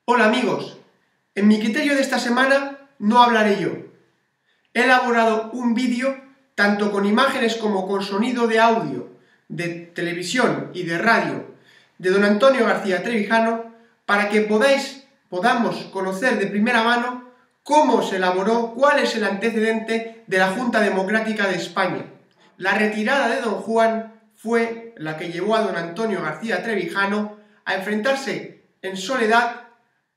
Hola amigos, en mi criterio de esta semana no hablaré yo. He elaborado un vídeo tanto con imágenes como con sonido de audio, de televisión y de radio de don Antonio García Trevijano para que podamos conocer de primera mano cómo se elaboró, cuál es el antecedente de la Junta Democrática de España. La retirada de don Juan fue la que llevó a don Antonio García Trevijano a enfrentarse en soledad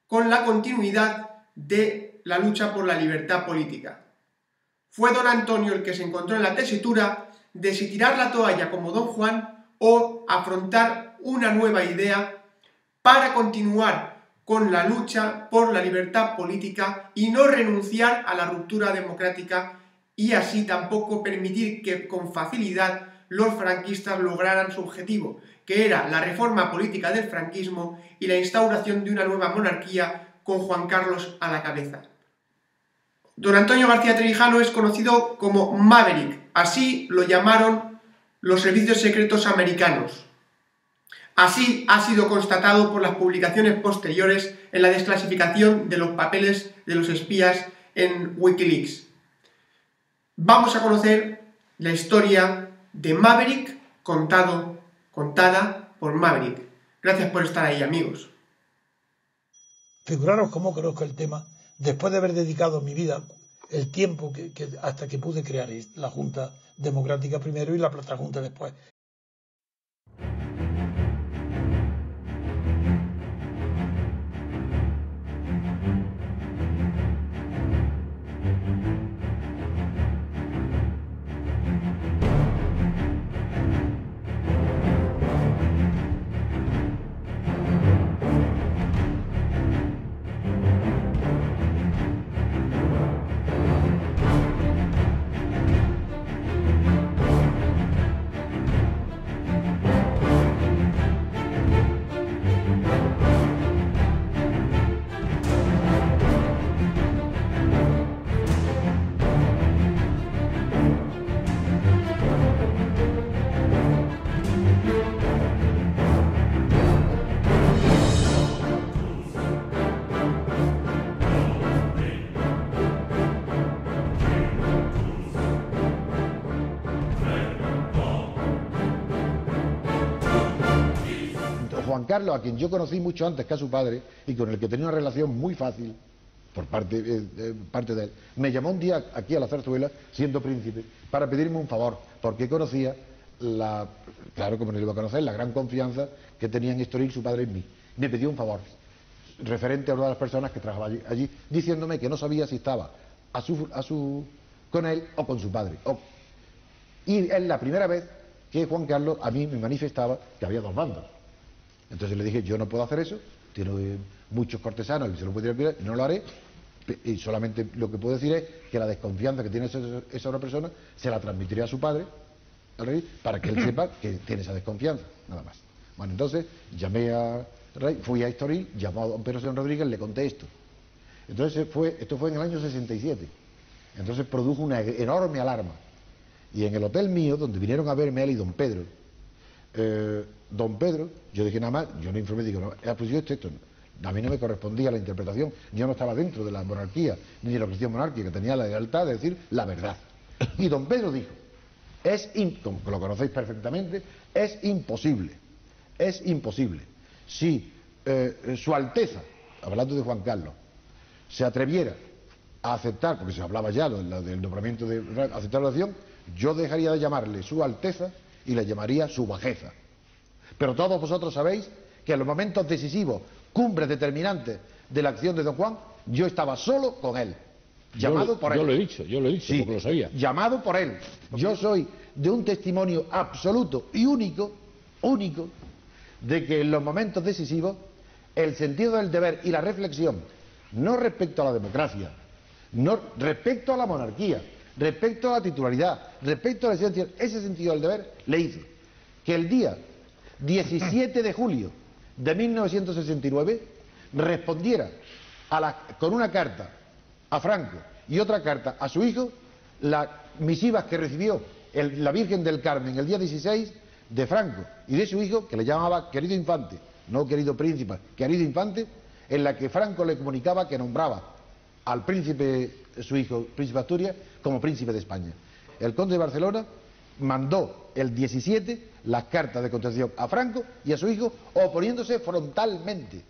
con la continuidad de la lucha por la libertad política. Fue don Antonio el que se encontró en la tesitura de si tirar la toalla como don Juan o afrontar una nueva idea para continuar con la lucha por la libertad política y no renunciar a la ruptura democrática y así tampoco permitir que con facilidad los franquistas lograran su objetivo, que era la reforma política del franquismo y la instauración de una nueva monarquía con Juan Carlos a la cabeza. Don Antonio García Trevijano es conocido como Maverick, así lo llamaron los servicios secretos americanos. Así ha sido constatado por las publicaciones posteriores en la desclasificación de los papeles de los espías en Wikileaks. Vamos a conocer la historia de Maverick contada por Maverick. Gracias por estar ahí, amigos. Figuraros cómo conozco el tema después de haber dedicado mi vida, el tiempo hasta que pude crear la Junta Democrática primero y la Plata-Junta después. Juan Carlos, a quien yo conocí mucho antes que a su padre y con el que tenía una relación muy fácil por parte de él, me llamó un día aquí a la zarzuela, siendo príncipe, para pedirme un favor, porque conocía claro, como no lo iba a conocer, la gran confianza que tenía en Estoril su padre en mí. Me pidió un favor referente a una de las personas que trabajaba allí, diciéndome que no sabía si estaba con él o con su padre. Y es la primera vez que Juan Carlos a mí me manifestaba que había dos bandos. Entonces le dije, yo no puedo hacer eso, tiene muchos cortesanos y se lo puede tirar, no lo haré, y solamente lo que puedo decir es que la desconfianza que tiene esa otra persona se la transmitiré a su padre, al rey, para que él sepa que tiene esa desconfianza, nada más. Bueno, entonces llamé al rey, fui a Estoril, llamó a don Pedro San Rodríguez, le conté esto. Entonces esto fue en el año 67, entonces produjo una enorme alarma. Y en el hotel mío, donde vinieron a verme él y don Pedro, yo dije nada más, yo no informé, digo, no, pues yo esto, a mí no me correspondía la interpretación, yo no estaba dentro de la monarquía, ni de la cuestión monárquica, tenía la lealtad de decir la verdad. Y don Pedro dijo, como lo conocéis perfectamente, es imposible, si su Alteza, hablando de Juan Carlos, se atreviera a aceptar, porque se hablaba ya del nombramiento de aceptar la acción, yo dejaría de llamarle su Alteza y le llamaría su bajeza. Pero todos vosotros sabéis que en los momentos decisivos, cumbres determinantes de la acción de don Juan, yo estaba solo con él, llamado por él. Yo lo he dicho, sí, porque lo sabía. Llamado por él. Yo soy de un testimonio absoluto y único, de que en los momentos decisivos, el sentido del deber y la reflexión, no respecto a la democracia, no respecto a la monarquía, respecto a la titularidad, respecto a la esencia, ese sentido del deber le hizo que el día 17 de julio de 1969 respondiera con una carta a Franco y otra carta a su hijo, las misivas que recibió la Virgen del Carmen el día 16 de Franco y de su hijo, que le llamaba querido infante, no querido príncipe, querido infante, en la que Franco le comunicaba que nombraba al príncipe, su hijo, príncipe de Asturias, como príncipe de España. El conde de Barcelona mandó el 17 las cartas de contestación a Franco y a su hijo, oponiéndose frontalmente.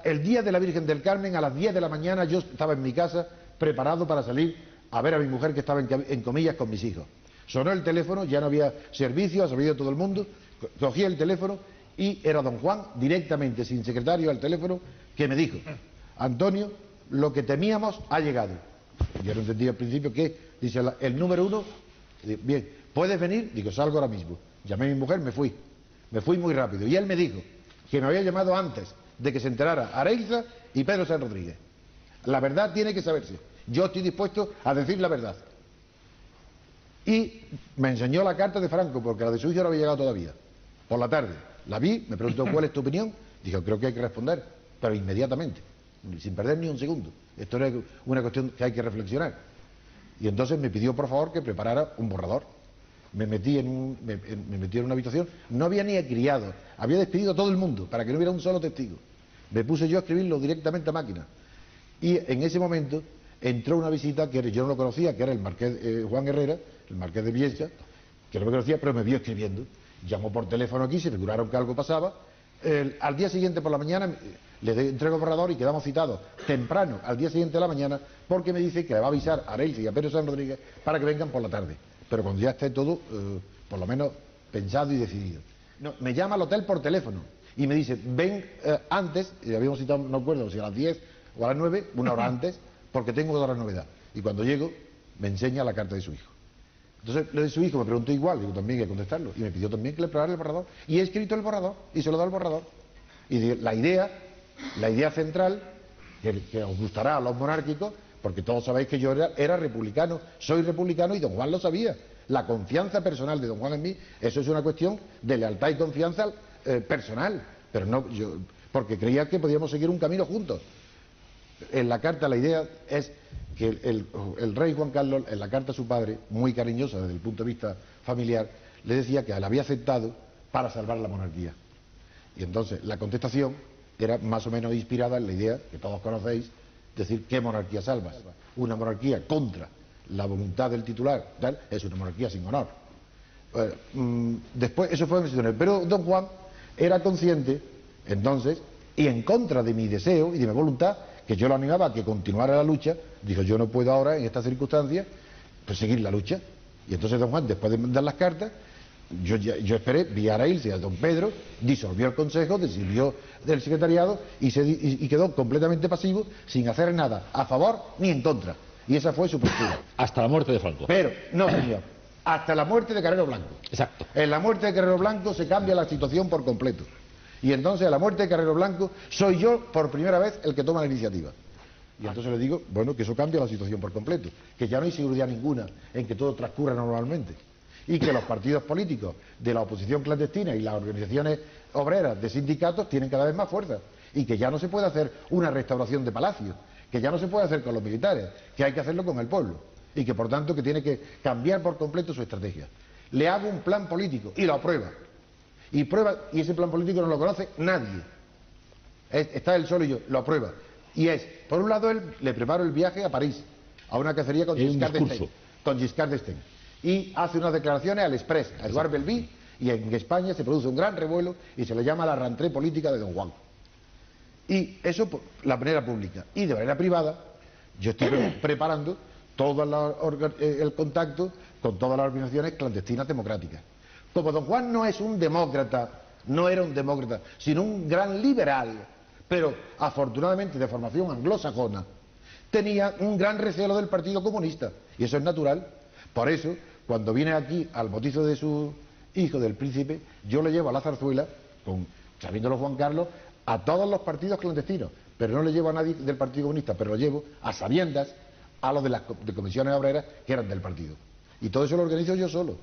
El día de la Virgen del Carmen, a las 10 de la mañana, yo estaba en mi casa preparado para salir a ver a mi mujer, que estaba en comillas con mis hijos. Sonó el teléfono, ya no había servicio, ha sabido todo el mundo, cogí el teléfono y era don Juan, directamente, sin secretario, al teléfono, que me dijo: Antonio, lo que temíamos ha llegado. Yo no entendí al principio qué, dice el número 1, bien, ¿puedes venir? Digo, salgo ahora mismo. Llamé a mi mujer, me fui muy rápido. Y él me dijo que me había llamado antes de que se enterara Areilza y Pedro San Rodríguez. La verdad tiene que saberse. Yo estoy dispuesto a decir la verdad. Y me enseñó la carta de Franco, porque la de su hijo no había llegado todavía. Por la tarde la vi, me preguntó cuál es tu opinión. Dijo, creo que hay que responder, pero inmediatamente, sin perder ni un segundo. Esto es una cuestión que hay que reflexionar. Y entonces me pidió por favor que preparara un borrador. Me metí en una habitación, no había ni criado, había despedido a todo el mundo para que no hubiera un solo testigo. Me puse yo a escribirlo directamente a máquina. Y en ese momento entró una visita que yo no lo conocía, que era el marqués Juan Herrera, el marqués de Viesca, que no me conocía, pero me vio escribiendo. Llamó por teléfono aquí, se figuraron que algo pasaba. Al día siguiente por la mañana le entrego el borrador y quedamos citados temprano, al día siguiente de la mañana, porque me dice que le va a avisar a Areilza y a Pedro San Rodríguez para que vengan por la tarde. Pero cuando ya esté todo, por lo menos, pensado y decidido. No, me llama al hotel por teléfono y me dice, ven antes, y habíamos citado, no recuerdo si a las 10 o a las 9, una hora antes, porque tengo otra novedad. Y cuando llego, me enseña la carta de su hijo. Entonces, lo de su hijo me preguntó igual, digo, también hay que contestarlo. Y me pidió también que le preparara el borrador. Y he escrito el borrador, y se lo da el borrador. Y la idea central, que os gustará a los monárquicos, porque todos sabéis que yo era republicano, soy republicano y don Juan lo sabía. La confianza personal de don Juan en mí, eso es una cuestión de lealtad y confianza personal, pero no yo, porque creía que podíamos seguir un camino juntos. En la carta la idea es que el rey Juan Carlos, en la carta a su padre, muy cariñosa desde el punto de vista familiar, le decía que la había aceptado para salvar la monarquía. Y entonces la contestación era más o menos inspirada en la idea que todos conocéis, decir, ¿qué monarquía salvas? Una monarquía contra la voluntad del titular, tal, es una monarquía sin honor. Después, eso fue mencionado, pero don Juan era consciente, entonces, y en contra de mi deseo y de mi voluntad, que yo lo animaba a que continuara la lucha, dijo, yo no puedo ahora, en estas circunstancias, pues seguir la lucha. Y entonces don Juan, después de mandar las cartas, yo esperé, vi a Areilza y a don Pedro, disolvió el consejo, disolvió del secretariado y quedó completamente pasivo, sin hacer nada a favor ni en contra. Y esa fue su postura. Hasta la muerte de Franco. Pero, no señor, hasta la muerte de Carrero Blanco. Exacto. En la muerte de Carrero Blanco se cambia la situación por completo. Y entonces a la muerte de Carrero Blanco soy yo por primera vez el que toma la iniciativa. Y entonces le digo, bueno, que eso cambia la situación por completo, que ya no hay seguridad ninguna en que todo transcurra normalmente. Y que los partidos políticos de la oposición clandestina y las organizaciones obreras de sindicatos tienen cada vez más fuerza. Y que ya no se puede hacer una restauración de palacios, que ya no se puede hacer con los militares, que hay que hacerlo con el pueblo. Y que por tanto que tiene que cambiar por completo su estrategia. Le hago un plan político y lo aprueba. Y ese plan político no lo conoce nadie. Está él solo y yo, lo aprueba. Y es, por un lado, él le preparo el viaje a París, a una cacería con Giscard d'Estaing. Y hace unas declaraciones al Express, a Eduard Belví, y en España se produce un gran revuelo y se le llama la rentrée política de don Juan. Y eso por la manera pública. Y de manera privada, yo estoy preparando todo el contacto con todas las organizaciones clandestinas democráticas. Como don Juan no es un demócrata, no era un demócrata, sino un gran liberal, pero afortunadamente de formación anglosajona, tenía un gran recelo del Partido Comunista, y eso es natural. Por eso, cuando viene aquí al bautizo de su hijo, del príncipe, yo le llevo a la zarzuela, sabiéndolo Juan Carlos, a todos los partidos clandestinos, pero no le llevo a nadie del Partido Comunista, pero lo llevo a sabiendas a los de las comisiones obreras que eran del partido. Y todo eso lo organizo yo solo.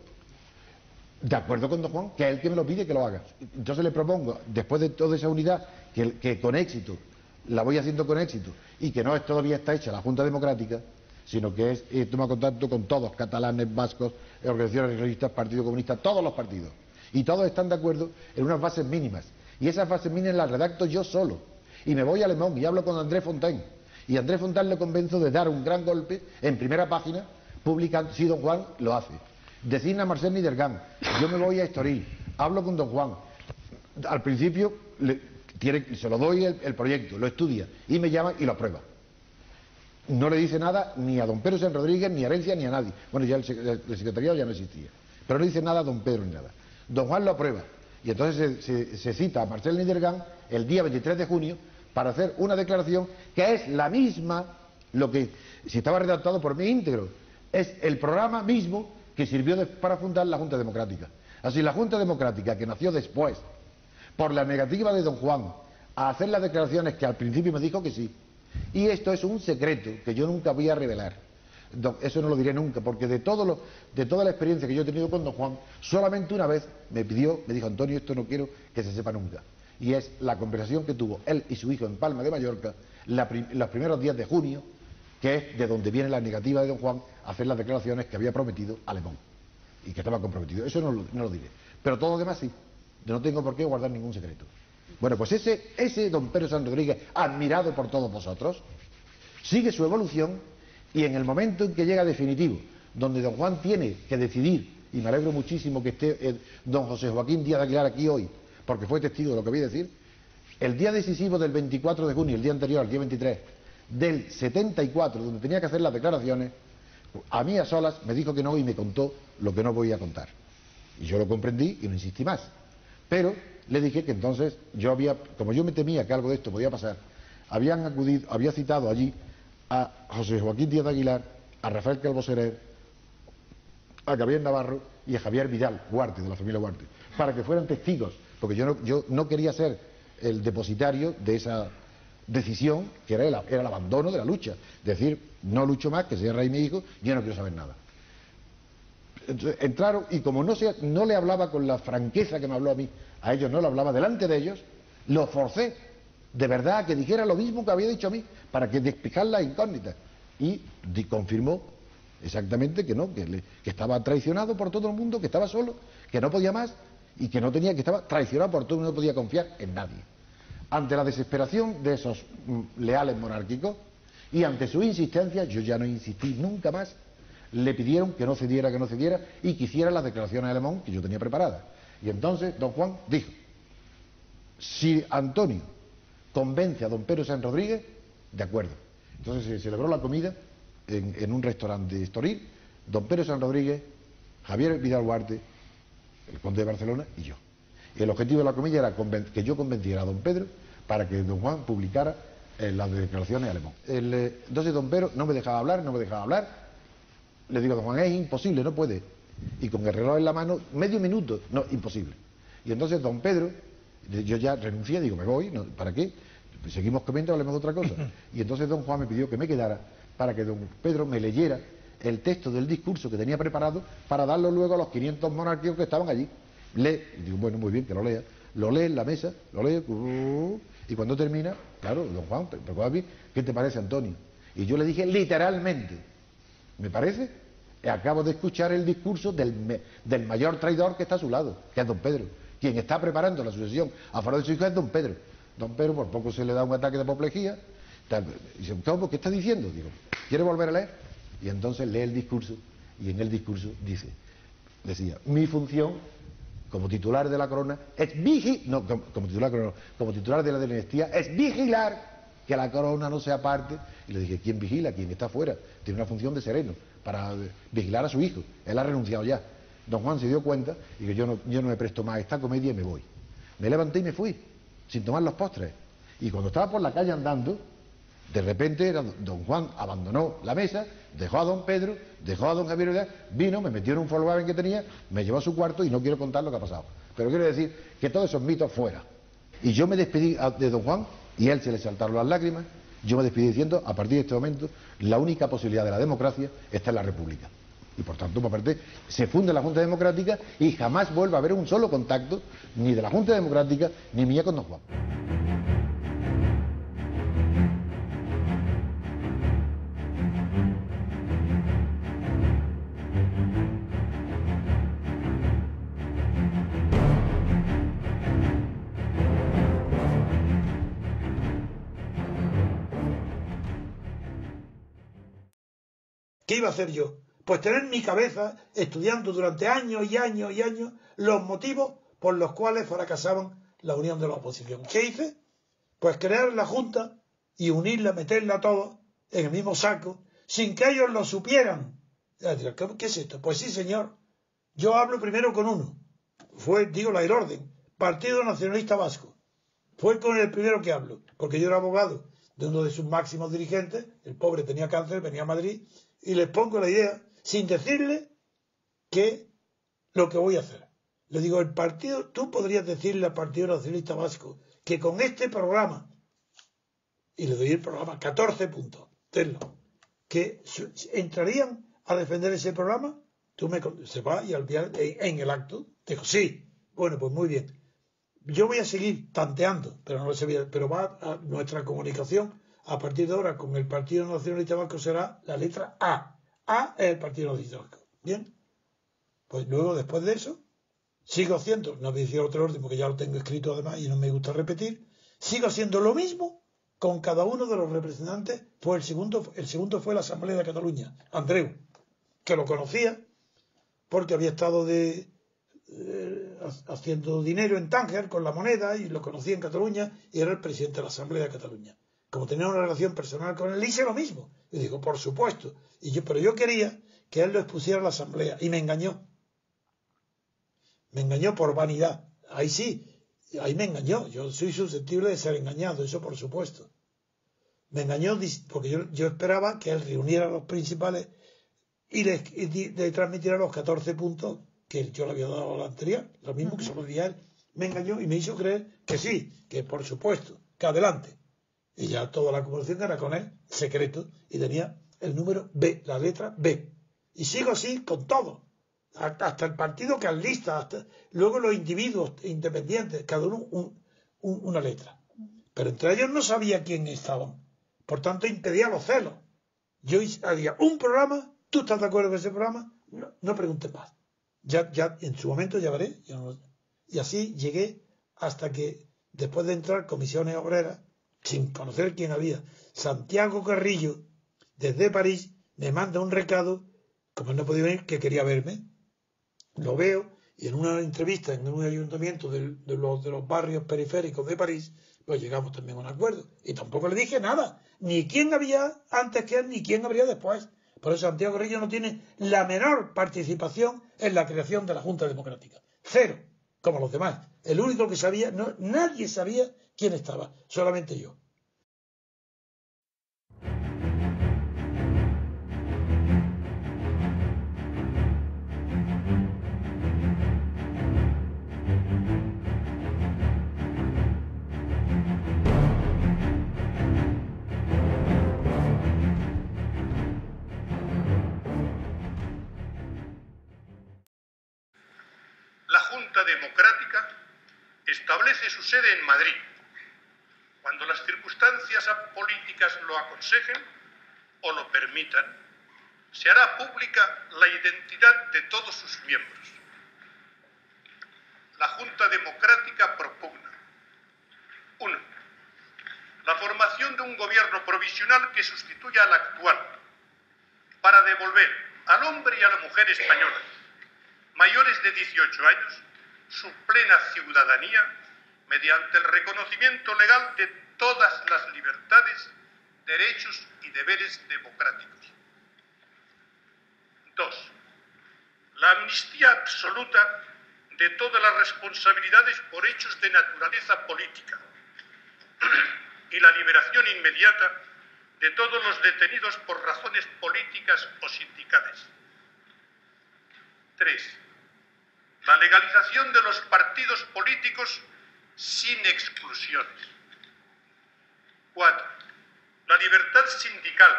De acuerdo con don Juan, que es el que me lo pide que lo haga. Entonces le propongo, después de toda esa unidad, que con éxito, la voy haciendo con éxito, y que no es todavía está hecha la Junta Democrática, sino que toma contacto con todos, catalanes, vascos, organizaciones regionalistas, Partido Comunista, todos los partidos. Y todos están de acuerdo en unas bases mínimas. Y esas bases mínimas las redacto yo solo. Y me voy a Le Monde y hablo con Andrés Fontaine. Y Andrés Fontaine le convenzo de dar un gran golpe en primera página, publicando, si don Juan lo hace. Designa a Marcel Nidergan, yo me voy a Estoril, hablo con don Juan. Al principio se lo doy el proyecto, lo estudia y me llama y lo aprueba. No le dice nada ni a don Pedro San Rodríguez, ni a Herencia, ni a nadie. Bueno, ya el secretariado ya no existía. Pero no dice nada a don Pedro ni nada. Don Juan lo aprueba. Y entonces se cita a Marcel Nidergan el día 23 de junio para hacer una declaración que es la misma, si estaba redactado por mí íntegro, es el programa mismo que sirvió para fundar la Junta Democrática. Así, la Junta Democrática, que nació después, por la negativa de don Juan a hacer las declaraciones que al principio me dijo que sí. Y esto es un secreto que yo nunca voy a revelar. Eso no lo diré nunca, porque de toda la experiencia que yo he tenido con don Juan, solamente una vez me dijo, Antonio, esto no quiero que se sepa nunca. Y es la conversación que tuvo él y su hijo en Palma de Mallorca los primeros días de junio, que es de donde viene la negativa de don Juan a hacer las declaraciones que había prometido a Le Monde y que estaba comprometido. Eso no lo diré. Pero todo lo demás sí. Yo no tengo por qué guardar ningún secreto. Bueno, pues ese don Pedro San Rodríguez, admirado por todos vosotros, sigue su evolución y en el momento en que llega definitivo, donde don Juan tiene que decidir, y me alegro muchísimo que esté don José Joaquín Díaz de Aguilar aquí hoy, porque fue testigo de lo que voy a decir, el día decisivo del 24 de junio, el día anterior, el día 23, del 74, donde tenía que hacer las declaraciones, a mí a solas me dijo que no y me contó lo que no voy a contar. Y yo lo comprendí y no insistí más. Pero le dije que entonces como yo me temía que algo de esto podía pasar, había citado allí a José Joaquín Díaz de Aguilar, a Rafael Calvo Serer, a Gabriel Navarro y a Javier Vidal Huarte, de la familia Huarte, para que fueran testigos, porque yo no quería ser el depositario de esa decisión, que era el abandono de la lucha, decir, no lucho más, que sea rey mi hijo, yo no quiero saber nada. Entonces, entraron y como no le hablaba con la franqueza que me habló a mí, a ellos no le hablaba delante de ellos, lo forcé de verdad a que dijera lo mismo que había dicho a mí, para que despejar las incógnitas. Y confirmó exactamente que no, que estaba traicionado por todo el mundo, que estaba solo, que no podía más y que estaba traicionado por todo el mundo, no podía confiar en nadie. Ante la desesperación de esos leales monárquicos y ante su insistencia, yo ya no insistí nunca más, le pidieron que no cediera y que hiciera las declaraciones de Le Monde que yo tenía preparadas. Y entonces don Juan dijo, si Antonio convence a don Pedro San Rodríguez, de acuerdo. Entonces se celebró la comida en un restaurante de Estoril, don Pedro San Rodríguez, Javier Vidal Huarte, el conde de Barcelona y yo. Y el objetivo de la comida era que yo convenciera a don Pedro para que don Juan publicara las declaraciones de Le Monde. Entonces don Pedro no me dejaba hablar, le digo a don Juan, es imposible, no puede. Y con el reloj en la mano, medio minuto, no, imposible. Y entonces don Pedro, yo ya renuncié, digo, me voy, ¿no? ¿Para qué? Pues seguimos comiendo, hablemos de otra cosa. Y entonces don Juan me pidió que me quedara para que don Pedro me leyera el texto del discurso que tenía preparado para darlo luego a los 500 monárquicos que estaban allí. Y digo, bueno, muy bien, que lo lea. Lo lee en la mesa, lo lee, y cuando termina, claro, don Juan, pero ¿qué te parece, Antonio? Y yo le dije literalmente, ¿me parece? Acabo de escuchar el discurso del mayor traidor que está a su lado, que es don Pedro. Quien está preparando la sucesión a favor de su hijo es don Pedro. Don Pedro por poco se le da un ataque de apoplejía. Y dice, ¿cómo? ¿Qué está diciendo? Digo, ¿quiere volver a leer? Y entonces lee el discurso, y en el discurso decía, mi función como titular de la corona es como titular de la dinastía es vigilar que la corona no se aparte. Y le dije, ¿quién vigila? ¿Quién está afuera? Tiene una función de sereno para vigilar a su hijo. Él ha renunciado ya. Don Juan se dio cuenta y que yo no me presto más a esta comedia y me voy. Me levanté y me fui, sin tomar los postres. Y cuando estaba por la calle andando, de repente don Juan abandonó la mesa, dejó a don Pedro, dejó a don Javier Vidal, vino, me metió en un Volkswagen que tenía, me llevó a su cuarto y no quiero contar lo que ha pasado. Pero quiero decir que todos esos mitos fuera. Y yo me despedí de don Juan y a él se le saltaron las lágrimas. Yo me despedí diciendo, a partir de este momento, la única posibilidad de la democracia está en la República. Y por tanto, por parte, se funde la Junta Democrática y jamás vuelve a haber un solo contacto ni de la Junta Democrática ni mía con don Juan. ¿Qué iba a hacer yo? Pues tener en mi cabeza, estudiando durante años y años y años, los motivos por los cuales fracasaban la unión de la oposición. ¿Qué hice? Pues crear la Junta y unirla, meterla a todos en el mismo saco, sin que ellos lo supieran. ¿Qué es esto? Pues sí, señor. Yo hablo primero con uno. El orden. Partido Nacionalista Vasco. Fue con el primero que hablo, porque yo era abogado de uno de sus máximos dirigentes. El pobre tenía cáncer, venía a Madrid, y les pongo la idea, sin decirle que lo que voy a hacer. Le digo, tú podrías decirle al Partido Nacionalista Vasco que con este programa, y le doy el programa, 14 puntos, tenlo, que entrarían a defender ese programa. Se va y al día en el acto, dijo, sí, bueno, pues muy bien. Yo voy a seguir tanteando, pero va a nuestra comunicación a partir de ahora con el Partido Nacionalista Vasco será la letra A. A es el Partido Nacionalista Vasco. Bien. Pues luego, después de eso, sigo haciendo, no voy a decir otro orden porque ya lo tengo escrito además y no me gusta repetir, sigo haciendo lo mismo con cada uno de los representantes. Pues el segundo fue la Asamblea de Cataluña, Andreu, que lo conocía porque había estado haciendo dinero en Tánger con la moneda y lo conocía en Cataluña y era el presidente de la Asamblea de Cataluña. Como tenía una relación personal con él, hice lo mismo. Y digo, por supuesto. Pero yo quería que él lo expusiera a la Asamblea. Y me engañó. Me engañó por vanidad. Ahí sí, ahí me engañó. Yo soy susceptible de ser engañado, eso por supuesto. Me engañó porque yo esperaba que él reuniera a los principales y le transmitiera los 14 puntos que yo le había dado a la anterior. Lo mismo que se lo di a él. Me engañó y me hizo creer que sí, que por supuesto, que adelante. Y ya toda la comunicación era con él, secreto, y tenía el número B, la letra B. Y sigo así con todo, hasta el partido carlista, luego los individuos independientes, cada uno una letra. Pero entre ellos no sabía quién estaban. Por tanto, impedía los celos. Yo haría un programa, ¿tú estás de acuerdo con ese programa? No preguntes más. Ya en su momento ya veré. Y así llegué hasta que, después de entrar comisiones obreras, sin conocer quién había, Santiago Carrillo, desde París, me manda un recado, como él no podía venir, que quería verme. Lo veo, y en una entrevista en un ayuntamiento de los barrios periféricos de París, pues llegamos también a un acuerdo. Y tampoco le dije nada, ni quién había antes que él, ni quién habría después. Por eso Santiago Carrillo no tiene la menor participación en la creación de la Junta Democrática. Cero, como los demás. El único que sabía, nadie sabía quién estaba, solamente yo. La Junta Democrática establece su sede en Madrid, cuando las circunstancias políticas lo aconsejen o lo permitan. Se hará pública la identidad de todos sus miembros. La Junta Democrática propugna: 1. La formación de un gobierno provisional que sustituya al actual, para devolver al hombre y a la mujer española mayores de 18 años su plena ciudadanía mediante el reconocimiento legal de todas las libertades, derechos y deberes democráticos. 2. La amnistía absoluta de todas las responsabilidades por hechos de naturaleza política y la liberación inmediata de todos los detenidos por razones políticas o sindicales. 3. La legalización de los partidos políticos sin exclusiones. 4. La libertad sindical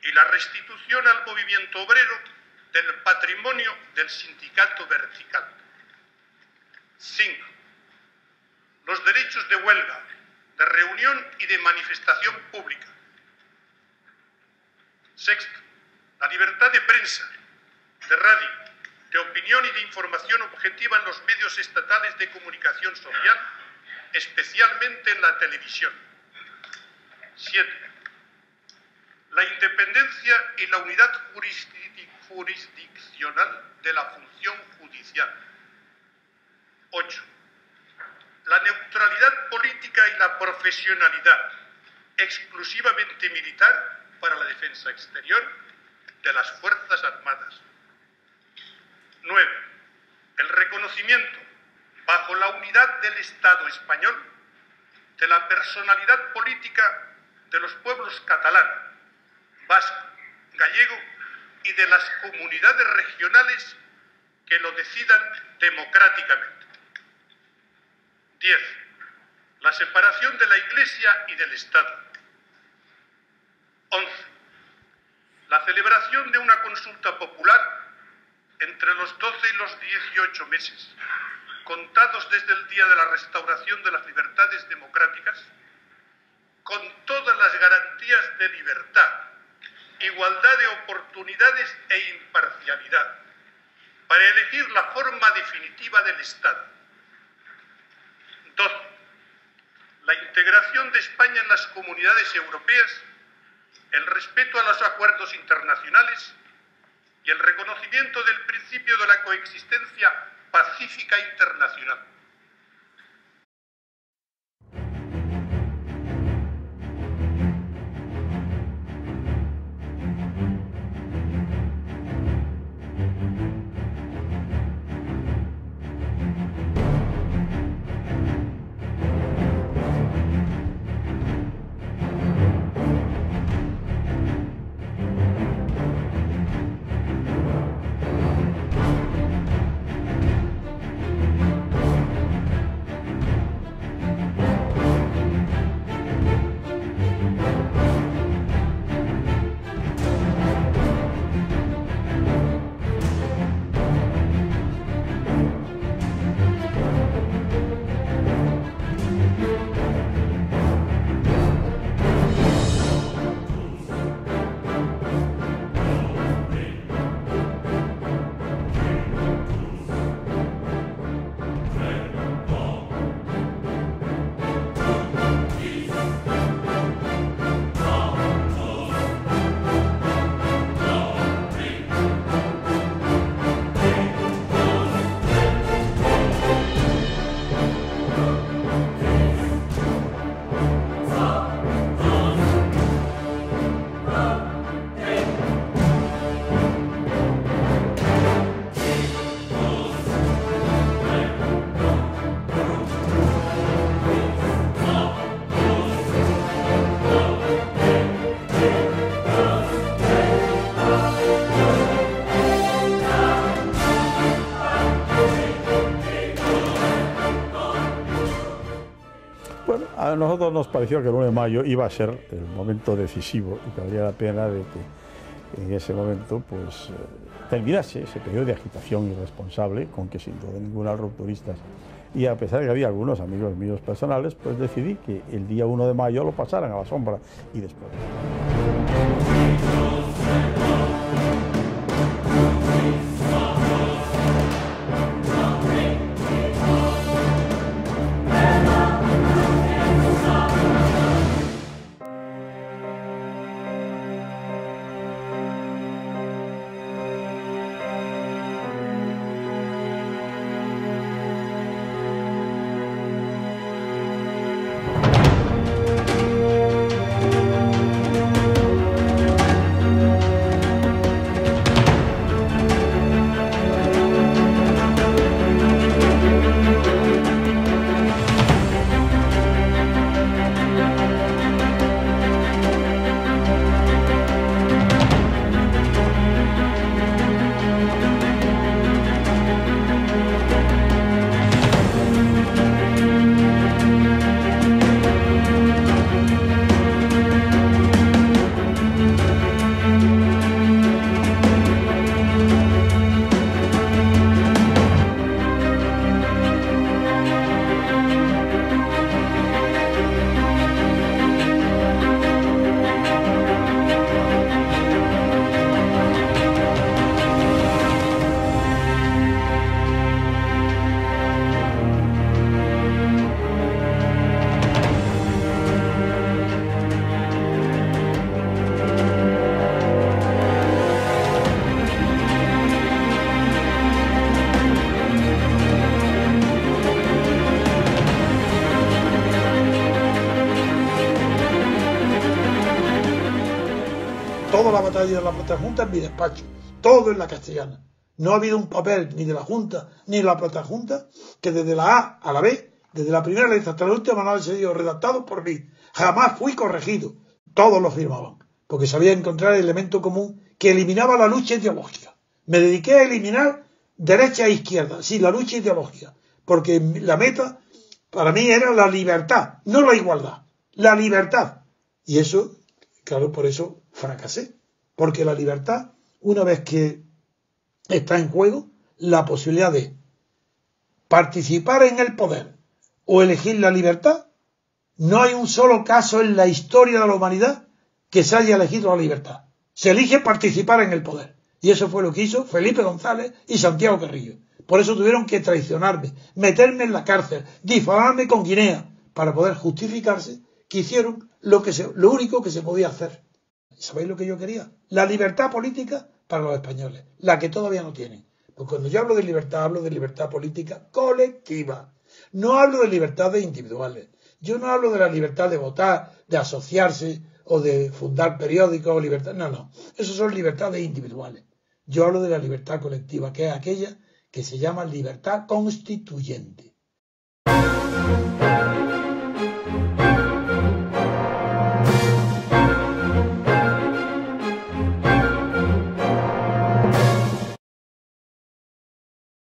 y la restitución al movimiento obrero del patrimonio del sindicato vertical. 5. Los derechos de huelga, de reunión y de manifestación pública. 6. La libertad de prensa, de radio, de opinión y de información objetiva en los medios estatales de comunicación social, especialmente en la televisión. 7. La independencia y la unidad jurisdiccional de la función judicial. 8. La neutralidad política y la profesionalidad, exclusivamente militar, para la defensa exterior de las Fuerzas Armadas. 9. El reconocimiento, bajo la unidad del Estado español, de la personalidad política de los pueblos catalán, vasco, gallego y de las comunidades regionales que lo decidan democráticamente. 10. La separación de la Iglesia y del Estado. 11. La celebración de una consulta popular entre los 12 y los 18 meses, contados desde el día de la restauración de las libertades democráticas, con todas las garantías de libertad, igualdad de oportunidades e imparcialidad, para elegir la forma definitiva del Estado. 12. La integración de España en las comunidades europeas, el respeto a los acuerdos internacionales y el reconocimiento del principio de la coexistencia pacífica internacional. A nosotros nos pareció que el 1 de mayo iba a ser el momento decisivo y que valía la pena de que en ese momento pues terminase ese periodo de agitación irresponsable con que sin duda ninguna rupturistas, y a pesar de que había algunos amigos míos personales, pues decidí que el día 1 de mayo lo pasaran a la sombra y después. la batalla de la Protajunta en mi despacho, todo en la castellana. No ha habido un papel ni de la Junta ni de la Protajunta que desde la A a la B, desde la primera letra hasta la última, no haya sido redactado por mí. Jamás fui corregido. Todos lo firmaban, porque sabía encontrar el elemento común que eliminaba la lucha ideológica. Me dediqué a eliminar derecha e izquierda, sí, la lucha ideológica, porque la meta para mí era la libertad, no la igualdad, la libertad. Y eso, claro, por eso fracasé, porque la libertad, una vez que está en juego, la posibilidad de participar en el poder o elegir la libertad, no hay un solo caso en la historia de la humanidad que se haya elegido la libertad. Se elige participar en el poder. Y eso fue lo que hizo Felipe González y Santiago Carrillo. Por eso tuvieron que traicionarme, meterme en la cárcel, difamarme con Guinea, para poder justificarse que hicieron lo único que se podía hacer. ¿Sabéis lo que yo quería? La libertad política para los españoles, la que todavía no tienen. Porque cuando yo hablo de libertad política colectiva. No hablo de libertades individuales. Yo no hablo de la libertad de votar, de asociarse o de fundar periódicos o libertad. No. Esas son libertades individuales. Yo hablo de la libertad colectiva, que es aquella que se llama libertad constituyente.